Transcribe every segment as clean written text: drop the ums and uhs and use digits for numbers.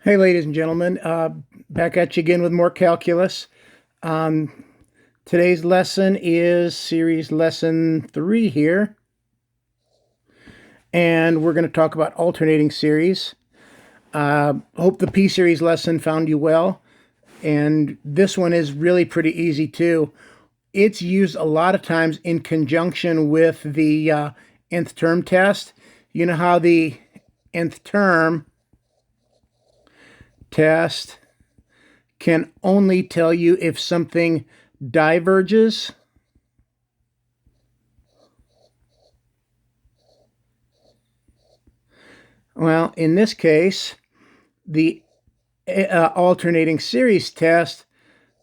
Hey, ladies and gentlemen, back at you again with more calculus. Um, Today's lesson is series lesson 3 here, and we're going to talk about alternating series. Hope the P series lesson found you well, and this one is really pretty easy too. It's used a lot of times in conjunction with the nth term test. You know how the nth term test can only tell you if something diverges. Well, in this case, the alternating series test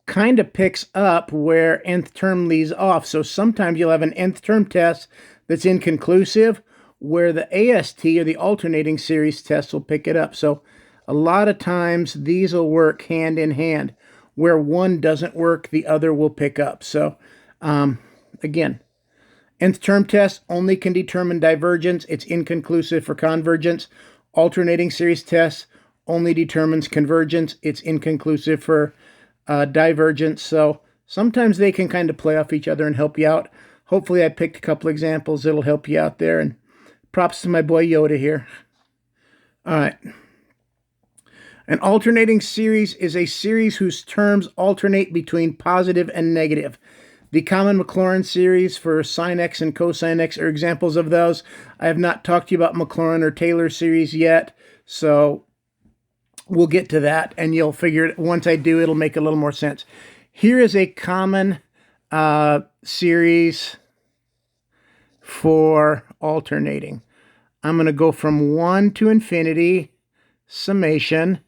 kind of picks up where nth term leaves off. So sometimes you'll have an nth term test that's inconclusive, where the AST or the alternating series test will pick it up. So a lot of times these will work hand in hand. Where one doesn't work, the other will pick up. So again, nth term test only can determine divergence. It's inconclusive for convergence. Alternating series test only determines convergence. It's inconclusive for divergence. So sometimes they can kind of play off each other and help you out. Hopefully I picked a couple examples that'll help you out there. And props to my boy Yoda here. All right. An alternating series is a series whose terms alternate between positive and negative. The common Maclaurin series for sine x and cosine x are examples of those. I have not talked to you about Maclaurin or Taylor series yet, so we'll get to that, and you'll figure it. Once I do, it'll make a little more sense. Here is a common series for alternating. I'm going to go from 1 to infinity, summation,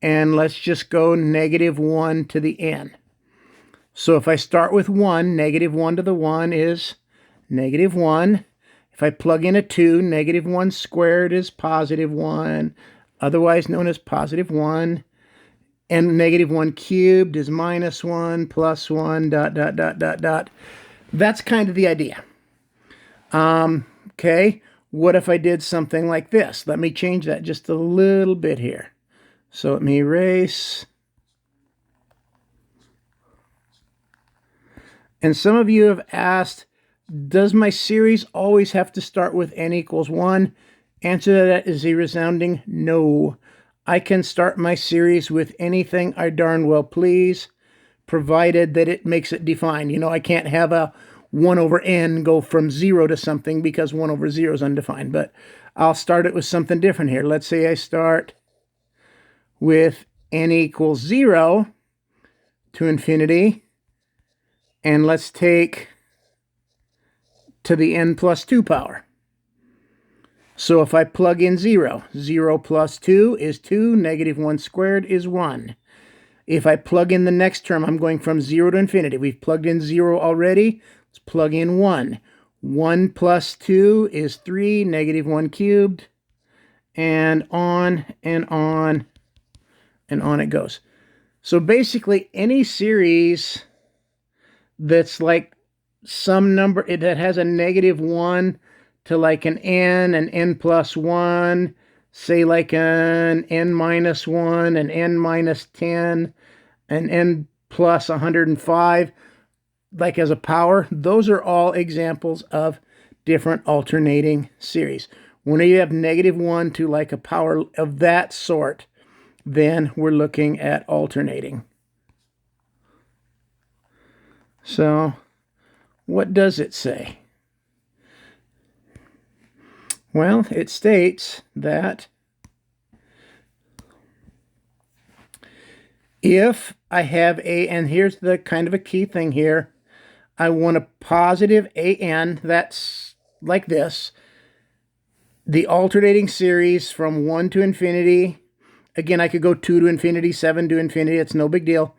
and let's just go -1 to the n. So if I start with 1, -1 to the 1 is -1. If I plug in a 2, -1 squared is +1, otherwise known as +1. And -1 cubed is -1, +1, ... That's kind of the idea. Okay, what if I did something like this? Let me change that just a little bit here. So let me erase. And some of you have asked, does my series always have to start with n equals 1? Answer to that is a resounding no. I can start my series with anything I darn well please, provided that it makes it defined. You know, I can't have a 1 over n go from 0 to something because 1 over 0 is undefined. But I'll start it with something different here. Let's say I start with n equals 0 to infinity. And let's take to the n plus 2 power. So if I plug in 0, 0 plus 2 is 2, -1 squared is 1. If I plug in the next term, I'm going from 0 to infinity. We've plugged in 0 already. Let's plug in 1. 1 plus 2 is 3, -1 cubed, and on and on and on it goes. So basically, any series that's like some number that has a -1 to like an n plus 1, say like an n minus 1, an n minus 10, an n plus 105, like as a power, those are all examples of different alternating series. When you have -1 to like a power of that sort, then we're looking at alternating. So what does it say? Well, it states that if I have and here's the kind of a key thing here, I want a positive an, that's like this. The alternating series from 1 to infinity, again, I could go 2 to infinity, 7 to infinity, it's no big deal.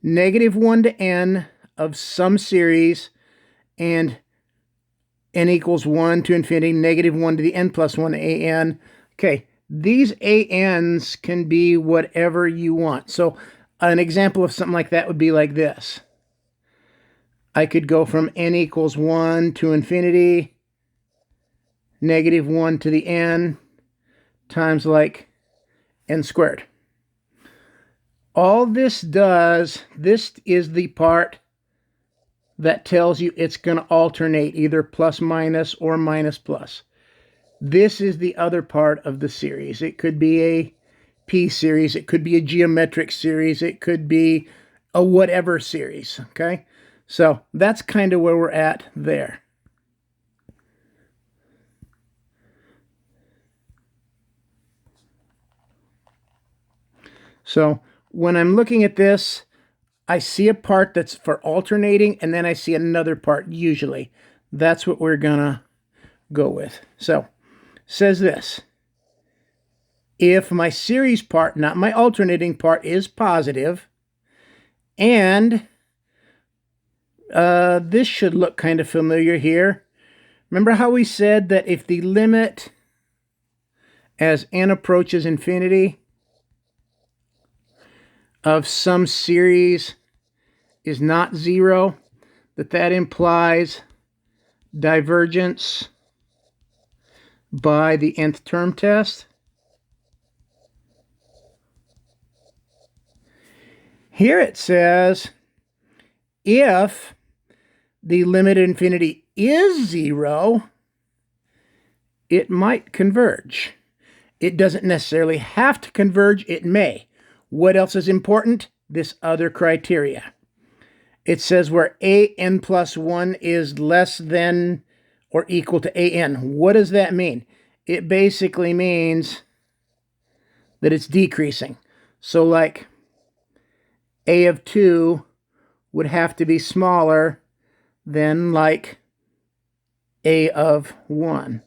-1 to n of some series, and n equals 1 to infinity, -1 to the n plus 1 an. Okay, these ans can be whatever you want. So an example of something like that would be like this. I could go from n equals 1 to infinity, -1 to the n, times like n squared. all this does, this is the part that tells you it's going to alternate either plus minus or minus plus. This is the other part of the series. It could be a P series. It could be a geometric series. It could be a whatever series, okay? So that's kind of where we're at there. So when I'm looking at this, I see a part that's for alternating, and then I see another part usually. That's what we're going to go with. So says this. If my series part, not my alternating part, is positive, and this should look kind of familiar here. Remember how we said that if the limit as n approaches infinity of some series is not 0, that implies divergence by the nth term test? Here it says, if the limit at infinity is 0, it might converge. It doesn't necessarily have to converge, it may. What else is important? This other criteria. It says where an plus 1 is less than or equal to an. What does that mean? It basically means that it's decreasing. So like a of 2 would have to be smaller than like a of 1,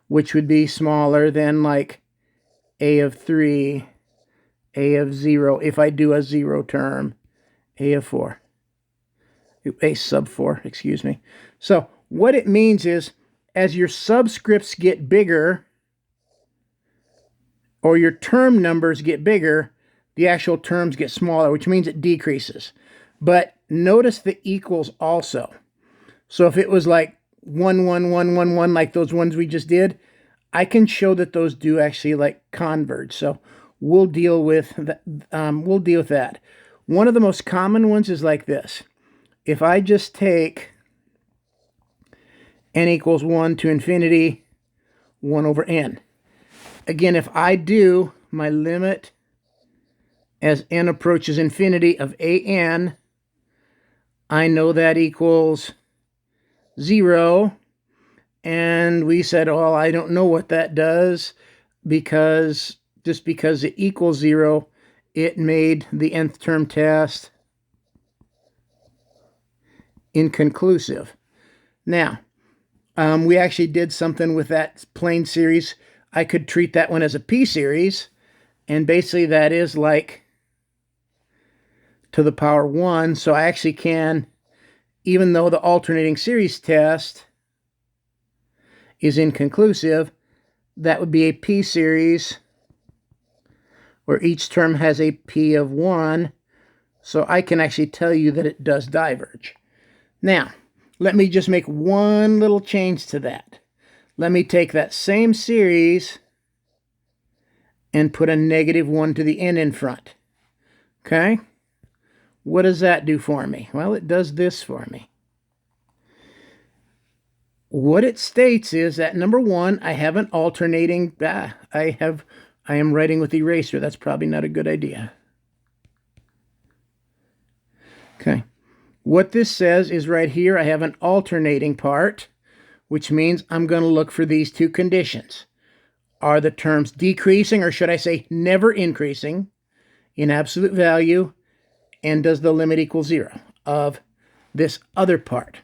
which would be smaller than like a of 3, a of 0, if I do a 0 term, a of 4. A sub 4, excuse me. So what it means is, as your subscripts get bigger, or your term numbers get bigger, the actual terms get smaller, which means it decreases. But notice the equals also. So if it was like 1, 1, 1, 1, 1, like those ones we just did, I can show that those do actually like converge. So we'll deal with that. One of the most common ones is like this. If I just take n equals 1 to infinity, 1 over n. Again, if I do my limit as n approaches infinity of an, I know that equals 0. And we said, oh, I don't know what that does, because just because it equals 0, it made the nth term test inconclusive. Now, we actually did something with that plane series. I could treat that one as a P series, and basically that is like to the power 1. So I actually can, even though the alternating series test is inconclusive, that would be a P series where each term has a P of 1. So I can actually tell you that it does diverge. Now, let me just make one little change to that. Let me take that same series and put a -1 to the n in front. Okay? What does that do for me? Well, it does this for me. What it states is that, number 1, I have an alternating, I am writing with eraser. That's probably not a good idea. Okay. What this says is right here, I have an alternating part, which means I'm going to look for these two conditions. Are the terms decreasing, or should I say never increasing, in absolute value? And does the limit equal 0 of this other part?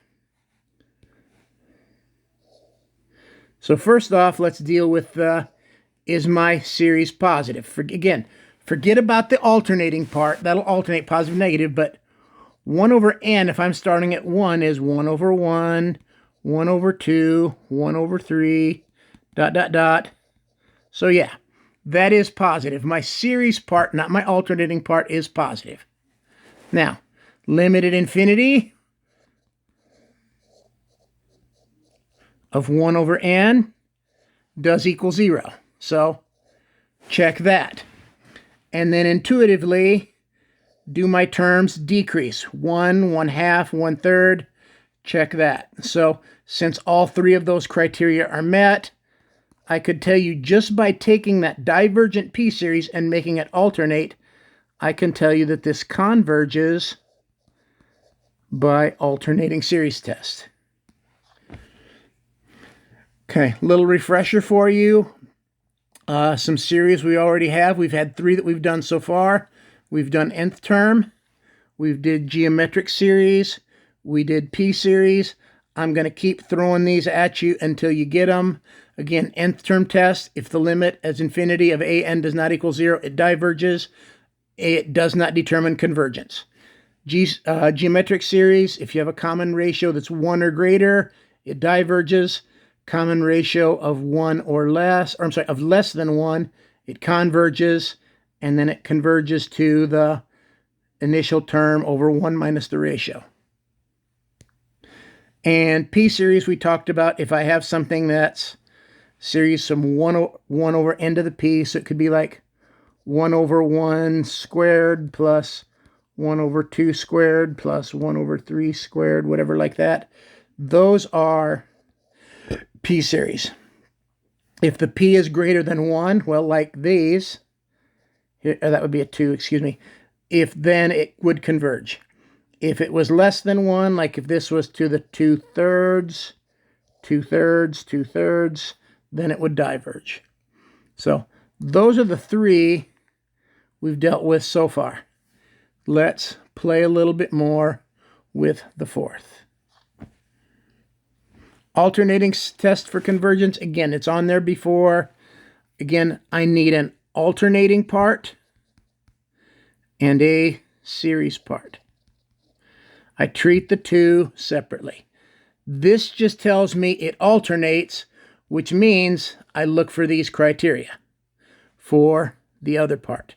So first off, let's deal with is my series positive? Again, forget about the alternating part. That'll alternate positive, negative, but 1 over n, if I'm starting at 1, is 1 over 1, 1 over 2, 1 over 3, ... So yeah, that is positive. My series part, not my alternating part, is positive. Now, limit at infinity of 1 over n does equal 0. So check that. And then intuitively, Do my terms decrease? 1, 1/2, 1/3. Check that. So since all three of those criteria are met, I could tell you just by taking that divergent p-series and making it alternate, I can tell you that this converges by alternating series test. Okay, little refresher for you. Some series we already have. We've had 3 that we've done so far. We've done nth term. We did geometric series. We did p-series. I'm going to keep throwing these at you until you get them. Again, nth term test, if the limit as infinity of an does not equal 0, it diverges. It does not determine convergence. Geometric series, if you have a common ratio that's 1 or greater, it diverges. Common ratio of 1 or less, or I'm sorry, of less than 1, it converges, and then it converges to the initial term over 1 minus the ratio. And p-series we talked about, if I have something that's series from 1 over n to the p, so it could be like 1 over 1 squared plus 1 over 2 squared plus 1 over 3 squared, whatever like that. Those are p-series. If the p is greater than 1, well, like these, that would be a 2, excuse me, if then it would converge. If it was less than 1, like if this was to the 2/3, 2/3, 2/3, then it would diverge. So those are the 3 we've dealt with so far. Let's play a little bit more with the 4th. Alternating test for convergence. Again, it's on there before. Again, I need an alternating part and a series part. I treat the 2 separately. This just tells me it alternates, which means I look for these criteria for the other part.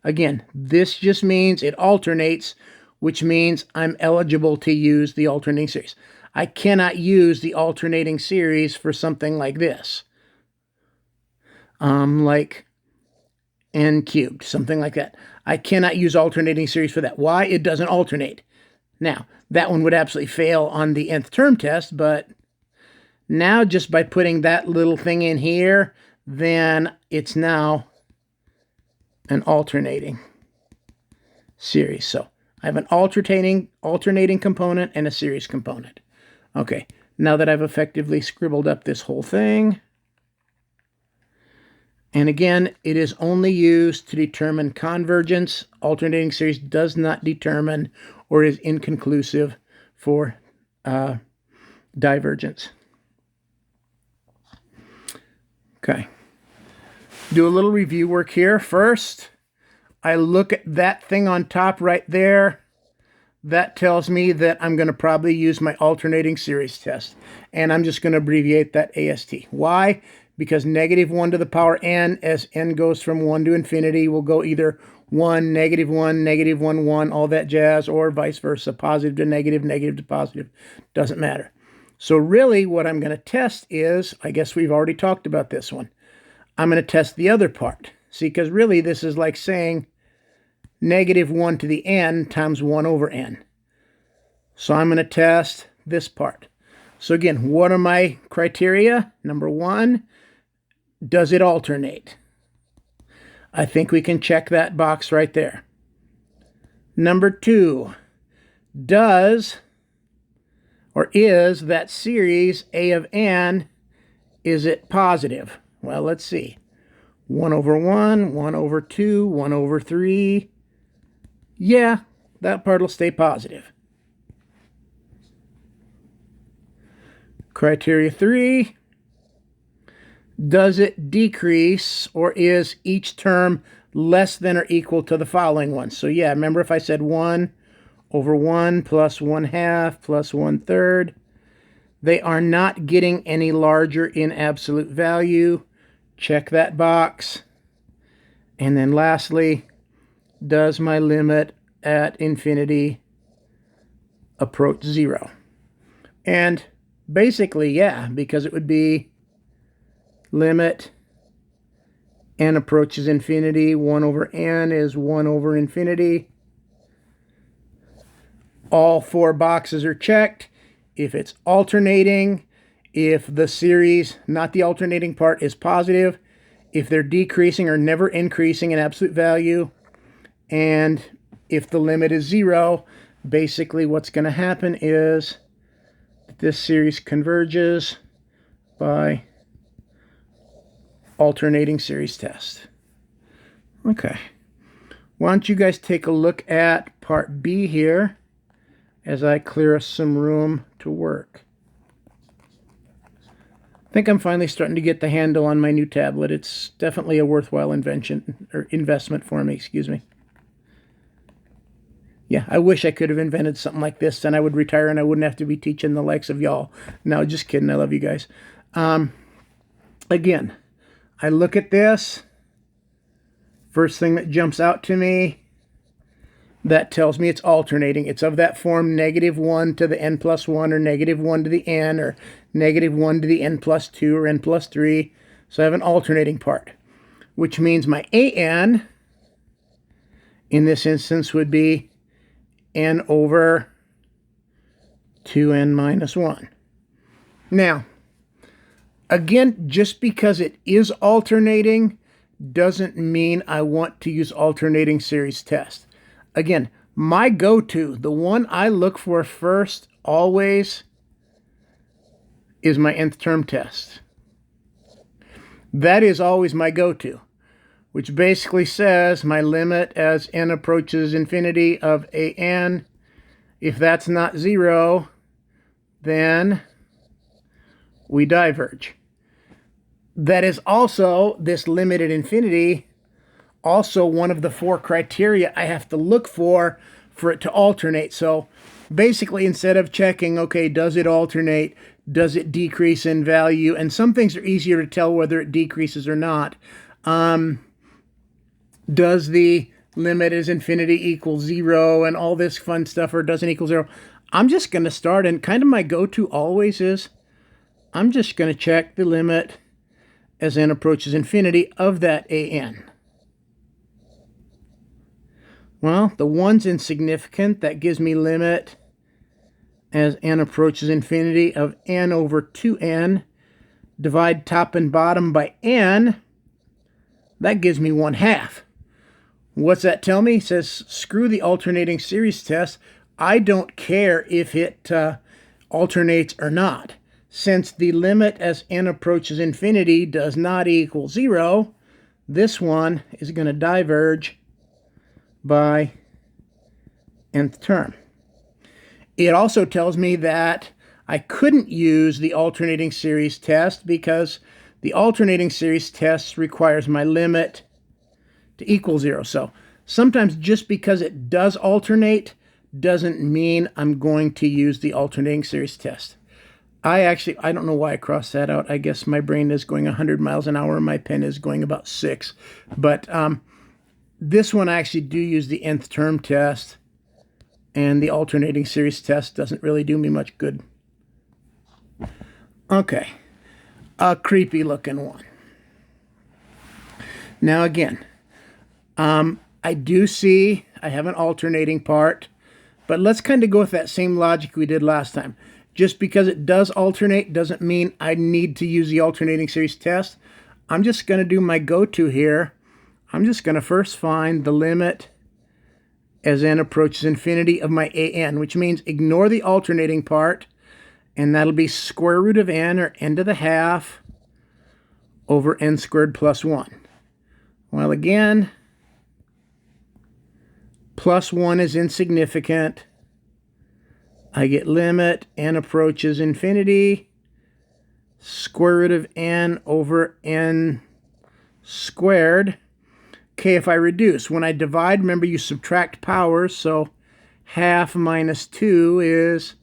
Again, this just means it alternates, which means I'm eligible to use the alternating series. I cannot use the alternating series for something like this. Like n cubed, something like that. I cannot use alternating series for that. Why? It doesn't alternate. Now, that one would absolutely fail on the nth term test, but now just by putting that little thing in here, then it's now an alternating series. So I have an alternating component and a series component. Okay, now that I've effectively scribbled up this whole thing, and again, it is only used to determine convergence. Alternating series does not determine or is inconclusive for divergence. Okay. Do a little review work here. First, I look at that thing on top right there. That tells me that I'm going to probably use my alternating series test. And I'm just going to abbreviate that AST. Why? Because -1 to the power n, as n goes from 1 to infinity, will go either 1, -1, -1, 1, all that jazz, or vice versa, positive to negative, negative to positive. Doesn't matter. So really what I'm going to test is, I guess we've already talked about this one. I'm going to test the other part. See, because really this is like saying -1 to the n times 1 over n. So I'm going to test this part. So again, what are my criteria? Number 1, does it alternate? I think we can check that box right there. Number 2, does or is that series a of n, is it positive? Well, let's see. 1 over 1, 1 over 2, 1 over 3. Yeah, that part will stay positive. Criteria 3, does it decrease or is each term less than or equal to the following one? So yeah, remember if I said 1 over 1 plus 1/2 plus 1/3, they are not getting any larger in absolute value. Check that box. And then lastly, does my limit at infinity approach 0? And basically, yeah, because it would be limit n approaches infinity. 1 over n is 1 over infinity. All 4 boxes are checked. If it's alternating, if the series, not the alternating part, is positive, if they're decreasing or never increasing in absolute value, and if the limit is 0, basically what's going to happen is this series converges by alternating series test. Okay. Why don't you guys take a look at part B here as I clear us some room to work. I think I'm finally starting to get the handle on my new tablet. It's definitely a worthwhile invention, or investment for me, excuse me. Yeah, I wish I could have invented something like this, then I would retire and I wouldn't have to be teaching the likes of y'all. No, just kidding. I love you guys. Again, I look at this. First thing that jumps out to me, that tells me it's alternating. It's of that form, -1 to the n plus 1, or -1 to the n, or -1 to the n plus 2, or n plus 3. So I have an alternating part, which means my an in this instance would be n over 2n minus 1. Now, again, just because it is alternating doesn't mean I want to use alternating series test. Again, my go-to, the one I look for first always, is my nth term test. That is always my go-to, which basically says my limit as n approaches infinity of an, if that's not 0, then we diverge. That is also, this limit at infinity, also one of the 4 criteria I have to look for it to alternate. So basically, instead of checking, okay, does it alternate, does it decrease in value, and some things are easier to tell whether it decreases or not. Does the limit as infinity equal 0 and all this fun stuff, or doesn't equal 0? I'm just going to start, and kind of my go-to always is, I'm just going to check the limit as n approaches infinity of that an. Well, the 1's insignificant. That gives me limit as n approaches infinity of n over 2n. Divide top and bottom by n. That gives me 1/2. What's that tell me? It says, screw the alternating series test. I don't care if it alternates or not. Since the limit as n approaches infinity does not equal 0, this one is going to diverge by nth term. It also tells me that I couldn't use the alternating series test because the alternating series test requires my limit to equal 0. So sometimes just because it does alternate doesn't mean I'm going to use the alternating series test. I don't know why I crossed that out. I guess my brain is going 100 miles an hour. My pen is going about 6. But this one I actually do use the nth term test, and the alternating series test doesn't really do me much good. Okay, a creepy looking one. Now again, I do see I have an alternating part, but let's kind of go with that same logic we did last time. Just because it does alternate doesn't mean I need to use the alternating series test. I'm just going to do my go-to here. I'm just going to first find the limit as n approaches infinity of my an, which means ignore the alternating part, and that'll be square root of n, or n to the half, over n squared plus 1. Well, again, plus 1 is insignificant. I get limit n approaches infinity, square root of n over n squared. Okay, if I reduce, when I divide, remember you subtract powers, so half minus 2 is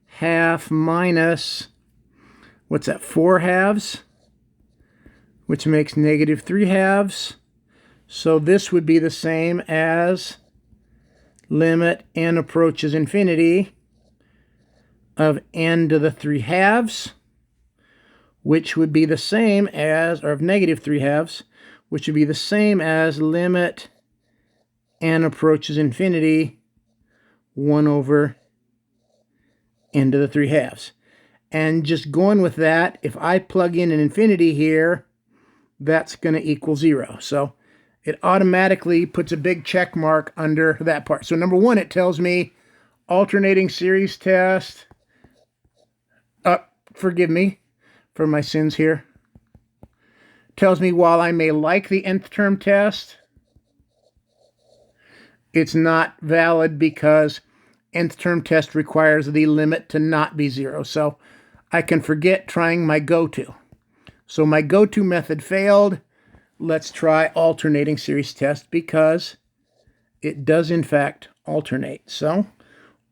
half minus, what's that, 4 halves, which makes -3 halves. So this would be the same as limit n approaches infinity of n to the 3 halves, which would be the same as, or of -3 halves, which would be the same as limit n approaches infinity 1 over n to the 3 halves. And just going with that, if I plug in an infinity here, that's going to equal 0. So it automatically puts a big check mark under that part. So number one, it tells me alternating series test. Forgive me for my sins here. Tells me while I may like the nth term test, it's not valid because nth term test requires the limit to not be 0. So I can forget trying my go-to. So my go-to method failed. Let's try alternating series test because it does in fact alternate. So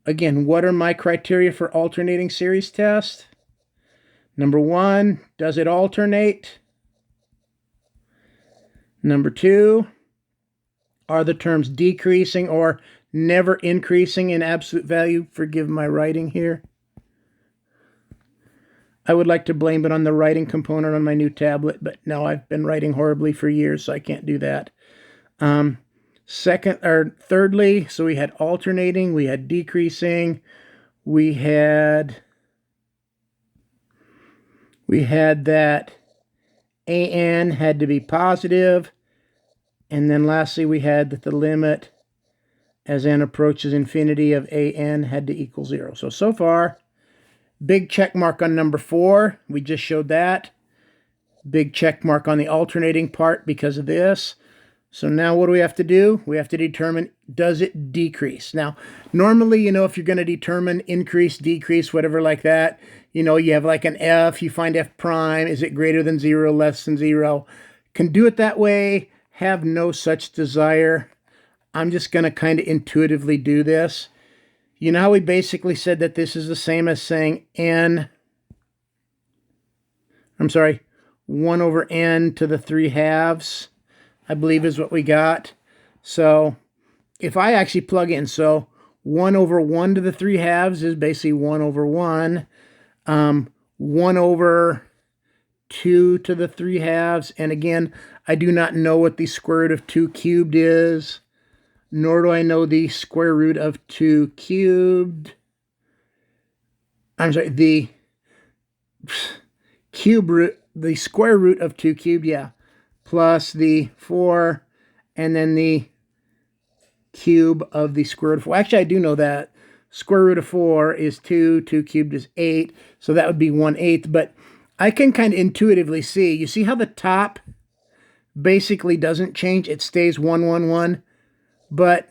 again, what are my criteria for alternating series test? Number one, does it alternate? Number two, are the terms decreasing or never increasing in absolute value? Forgive my writing here. I would like to blame it on the writing component on my new tablet, but no, I've been writing horribly for years, so I can't do that. Thirdly, so we had alternating, we had decreasing, we had that an had to be positive, and then lastly we had that the limit as n approaches infinity of an had to equal 0. So far, big check mark on number 4. We just showed that. Big check mark on the alternating part because of this. So now what do we have to do? We have to determine, does it decrease? Now, normally, if you're going to determine increase, decrease, whatever like that, you have like an f, you find f prime, is it greater than 0, less than 0? Can do it that way, have no such desire. I'm just going to kind of intuitively do this. You know how we basically said that this is the same as saying 1 over n to the 3 halves, I believe is what we got. So if I actually plug in, so 1 over 1 to the 3 halves is basically 1 over 1. 1 over 2 to the 3 halves. And again, I do not know what the square root of 2 cubed is, nor do I know the square root of 2 cubed. The cube root, the square root of 2 cubed, yeah, plus the 4, and then the cube of the square root of 4. Actually, I do know that. Square root of 4 is 2, 2 cubed is 8, so that would be 1/8, but I can kind of intuitively see. You see how the top basically doesn't change? It stays 1, 1, 1, but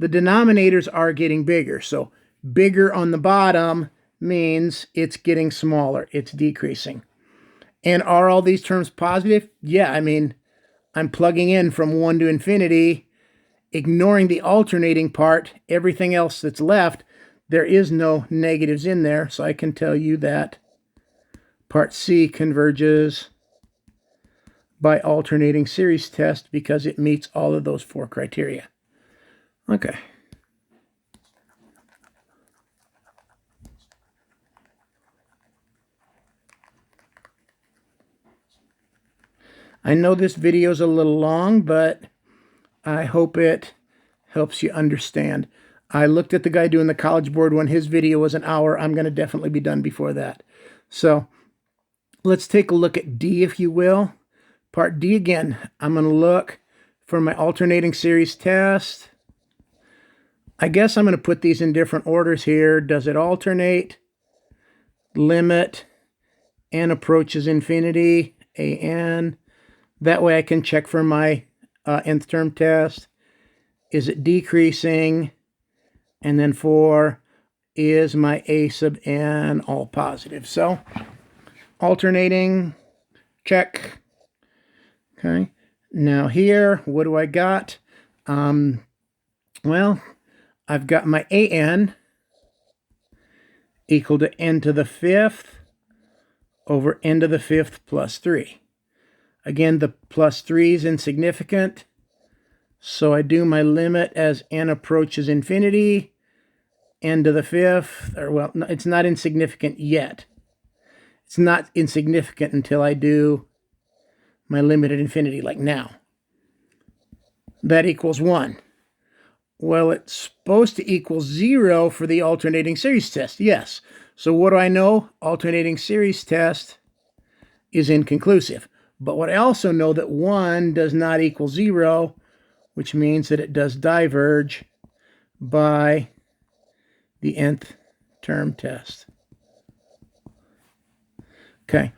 the denominators are getting bigger. So bigger on the bottom means it's getting smaller. It's decreasing. And are all these terms positive? Yeah, I'm plugging in from 1 to infinity, ignoring the alternating part, everything else that's left, there is no negatives in there, so I can tell you that part C converges by alternating series test because it meets all of those 4 criteria. Okay. I know this video is a little long, but I hope it helps you understand. I looked at the guy doing the College Board when his video was an hour. I'm going to definitely be done before that. So let's take a look at D, if you will. Part D again, I'm going to look for my alternating series test. I guess I'm going to put these in different orders here. Does it alternate? Limit n approaches infinity, an. That way I can check for my nth term test. Is it decreasing? And then 4, is my a sub n all positive? So alternating, check. Okay. Now here, what do I got? Well, I've got my an equal to n to the 5th over n to the 5th plus 3. Again, the plus 3 is insignificant, so I do my limit as n approaches infinity, n to the 5th, or well, it's not insignificant yet. It's not insignificant until I do my limit at infinity, like now. That equals 1. Well, it's supposed to equal 0 for the alternating series test. Yes. So what do I know? Alternating series test is inconclusive. But what I also know that 1 does not equal 0, which means that it does diverge by the nth term test. Okay.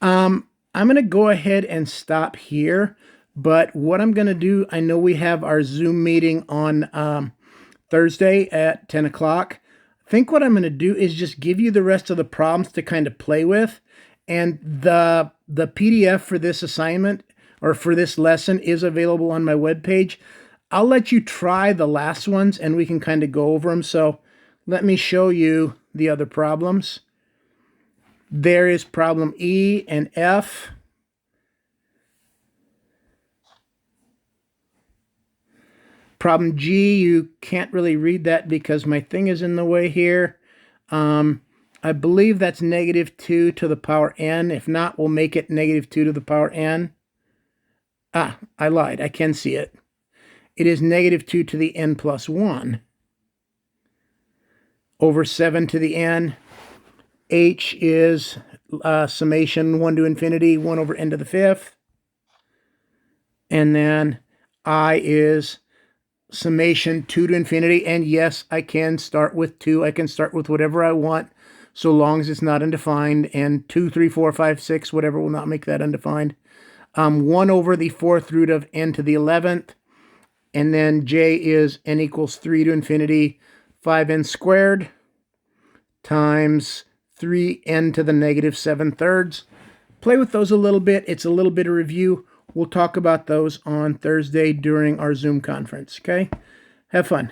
I'm going to go ahead and stop here. But what I'm going to do, I know we have our Zoom meeting on Thursday at 10 o'clock. I think what I'm going to do is just give you the rest of the problems to kind of play with. And the PDF for this assignment or for this lesson is available on my webpage. I'll let you try the last ones and we can kind of go over them. So let me show you the other problems. There is problem E and F. Problem G, you can't really read that because my thing is in the way here. I believe that's -2 to the power n. If not, we'll make it -2 to the power n. Ah, I lied. I can see it. It is -2 to the n plus 1 over 7 to the n. H is summation 1 to infinity, 1 over n to the 5th. And then I is summation 2 to infinity. And yes, I can start with 2. I can start with whatever I want, so long as it's not undefined. And 2, 3, 4, 5, 6, whatever will not make that undefined. 1 over the 4th root of n to the 11th. And then J is n equals 3 to infinity, 5n squared times 3n to the -7/3. Play with those a little bit. It's a little bit of review. We'll talk about those on Thursday during our Zoom conference, okay? Have fun.